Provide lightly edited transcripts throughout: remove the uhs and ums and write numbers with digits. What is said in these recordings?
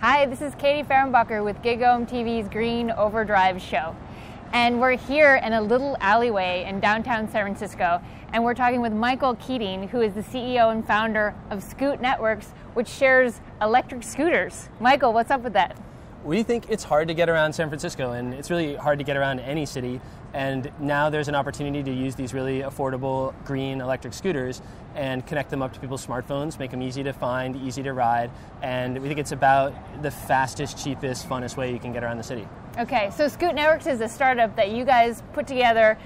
Hi, this is Katie Fehrenbacher with GigOhm TV's Green Overdrive show. And we're here in a little alleyway in downtown San Francisco, and we're talking with Michael Keating, who is the CEO and founder of Scoot Networks, which shares electric scooters. Michael, what's up with that? We think it's hard to get around San Francisco, and it's really hard to get around any city. And now there's an opportunity to use these really affordable green electric scooters and connect them up to people's smartphones, make them easy to find, easy to ride. And we think it's about the fastest, cheapest, funnest way you can get around the city. Okay, so Scoot Networks is a startup that you guys put together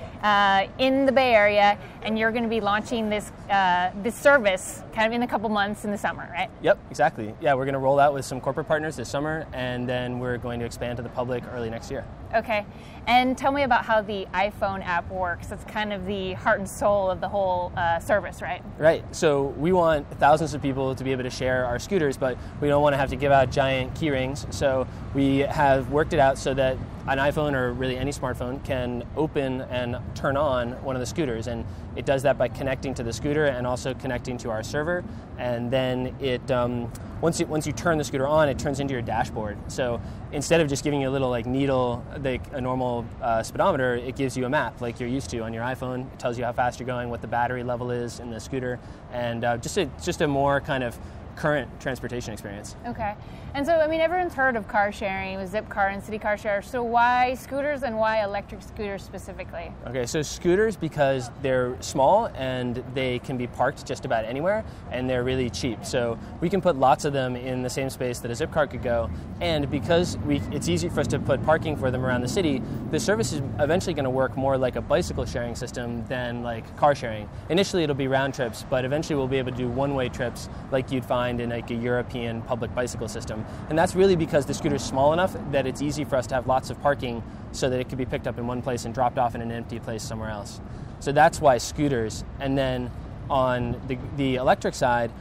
in the Bay Area, and you're going to be launching this service kind of in a couple months in the summer, right? Yep, exactly. Yeah, we're going to roll out with some corporate partners this summer, and then we're going to expand to the public early next year. Okay, and tell me about how the iPhone app works. That's kind of the heart and soul of the whole service, right? Right. So we want thousands of people to be able to share our scooters, but we don't want to have to give out giant key rings. So we have worked it out so that an iPhone or really any smartphone can open and turn on one of the scooters, and it does that by connecting to the scooter and also connecting to our server. And then it once you turn the scooter on, it turns into your dashboard. So instead of just giving you a little needle, like a normal speedometer, it gives you a map like you're used to on your iPhone. It tells you how fast you're going, what the battery level is in the scooter, and just a more kind of current transportation experience. Okay. And so, I mean, everyone's heard of car sharing with Zipcar and City Car Share. So why scooters and why electric scooters specifically? Okay, so scooters because they're small and they can be parked just about anywhere, and they're really cheap. So we can put lots of them in the same space that a Zipcar could go. And because it's easy for us to put parking for them around the city, the service is eventually going to work more like a bicycle sharing system than like car sharing. Initially it'll be round trips, but eventually we'll be able to do one-way trips like you'd find in like a European public bicycle system. And that's really because the scooter's small enough that it's easy for us to have lots of parking so that it can be picked up in one place and dropped off in an empty place somewhere else. So that's why scooters. And then on the electric side,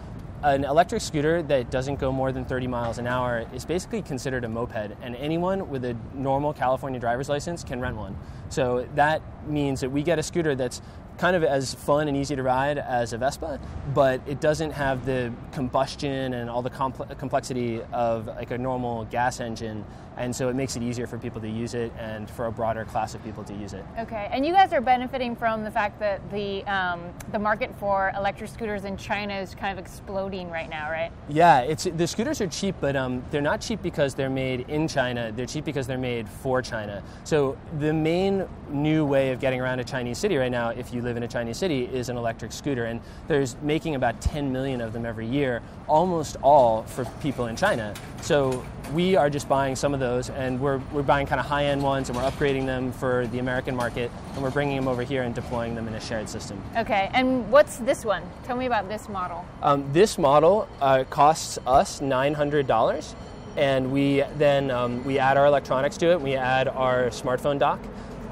an electric scooter that doesn't go more than 30 miles an hour is basically considered a moped, and anyone with a normal California driver's license can rent one. So that means that we get a scooter that's kind of as fun and easy to ride as a Vespa, but it doesn't have the combustion and all the complexity of like a normal gas engine, and so it makes it easier for people to use it and for a broader class of people to use it. Okay, and you guys are benefiting from the fact that the market for electric scooters in China is kind of exploding right now, right? Yeah, the scooters are cheap, but they're not cheap because they're made in China. They're cheap because they're made for China. So the main new way of getting around a Chinese city right now, if you live in a Chinese city, is an electric scooter, and there's making about 10 million of them every year, almost all for people in China. So we are just buying some of those, and we're buying kind of high-end ones, and we're upgrading them for the American market, and we're bringing them over here and deploying them in a shared system. Okay, and what's this one? Tell me about this model. This model costs us $900, and we then we add our electronics to it. We add our smartphone dock,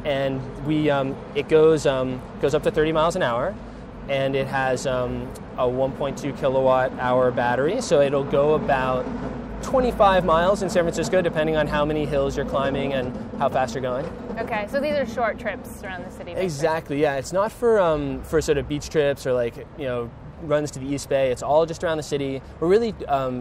and it goes up to 30 miles an hour, and it has a 1.2 kilowatt hour battery, so it'll go about 25 miles in San Francisco, depending on how many hills you're climbing and how fast you're going. Okay, so these are short trips around the city. Basically. Exactly, yeah. It's not for sort of beach trips or like, runs to the East Bay. It's all just around the city. We're really,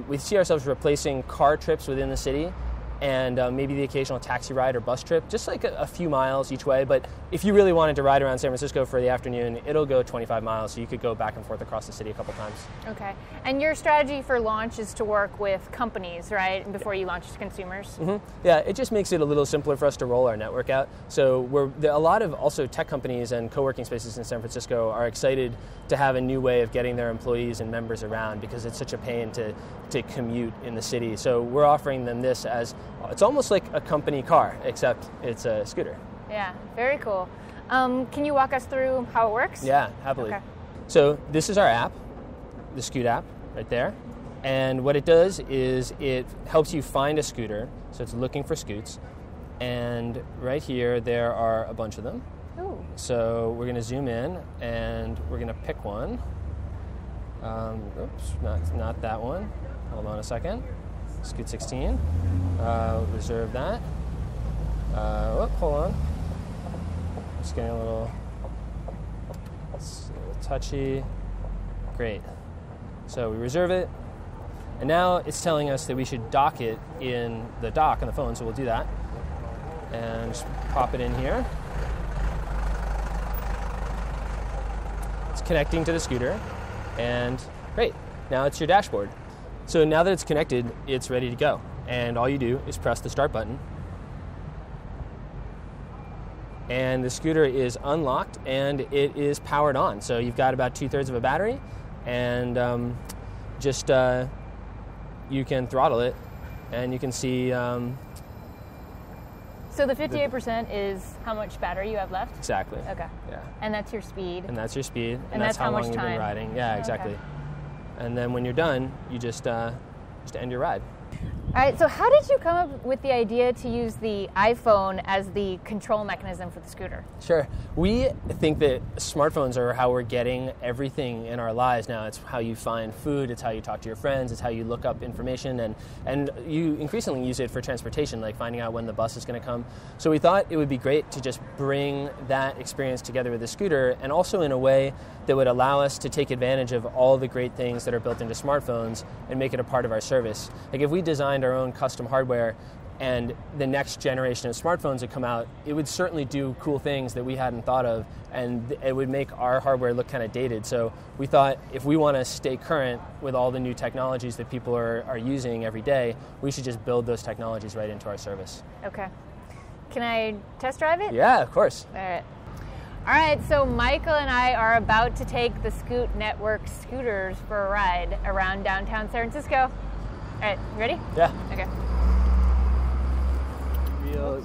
we see ourselves replacing car trips within the city, and maybe the occasional taxi ride or bus trip, just like a few miles each way. But if you really wanted to ride around San Francisco for the afternoon, it'll go 25 miles, so you could go back and forth across the city a couple times. Okay. And your strategy for launch is to work with companies, right, before you launch to consumers? Mm-hmm. Yeah, it just makes it a little simpler for us to roll our network out. So a lot of also tech companies and co-working spaces in San Francisco are excited to have a new way of getting their employees and members around, because it's such a pain to commute in the city. So we're offering them this as, it's almost like a company car, except it's a scooter. Yeah, very cool. Can you walk us through how it works? Yeah, happily. Okay. So this is our app, the Scoot app, right there. And what it does is it helps you find a scooter. So it's looking for scoots. And right here, there are a bunch of them. Ooh. So we're going to zoom in, and we're going to pick one. Oops, not that one. Hold on a second. Scoot 16. Reserve that. Hold on. Just getting a little touchy. Great. So we reserve it, And now it's telling us that we should dock it in the dock on the phone, so we'll do that. And just pop it in here. It's connecting to the scooter, and great, now it's your dashboard. So now that it's connected, it's ready to go. And all you do is press the start button. And the scooter is unlocked and it is powered on. So you've got about 2/3 of a battery, and you can throttle it, and you can see. So the 58% is how much battery you have left? Exactly. Okay. Yeah. And that's your speed? And that's your speed. And that's how long much you've time? been riding. Yeah, exactly. Okay. And then when you're done, you just end your ride. All right, so how did you come up with the idea to use the iPhone as the control mechanism for the scooter? Sure. We think that smartphones are how we're getting everything in our lives now. It's how you find food, it's how you talk to your friends, it's how you look up information, and you increasingly use it for transportation, like finding out when the bus is going to come. So we thought it would be great to just bring that experience together with the scooter, and also in a way that would allow us to take advantage of all the great things that are built into smartphones and make it a part of our service. Like if we designed our own custom hardware and the next generation of smartphones that come out, it would certainly do cool things that we hadn't thought of, and it would make our hardware look kind of dated. So we thought if we want to stay current with all the new technologies that people are using every day, we should just build those technologies right into our service. Okay. Can I test drive it? Yeah, of course. All right, so Michael and I are about to take the Scoot Network scooters for a ride around downtown San Francisco. All right, you ready? Yeah. Okay.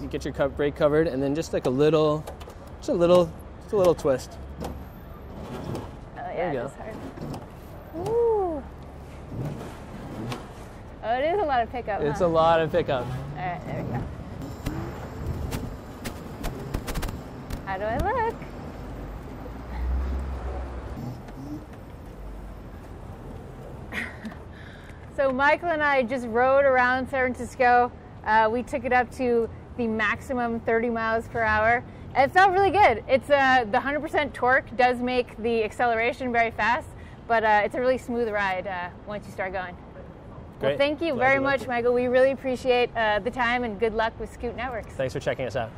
You get your brake covered, and then just like a little twist. Oh yeah, There you go. it's hard. Ooh. Oh, it is a lot of pickup. It's huh? a lot of pickup. All right, there we go. How do I look? So Michael and I just rode around San Francisco. We took it up to the maximum 30 miles per hour. And it felt really good. It's the 100% torque does make the acceleration very fast, but it's a really smooth ride once you start going. Great. Well, thank you Glad very you liked much, it. Michael. We really appreciate the time, and good luck with Scoot Networks. Thanks for checking us out.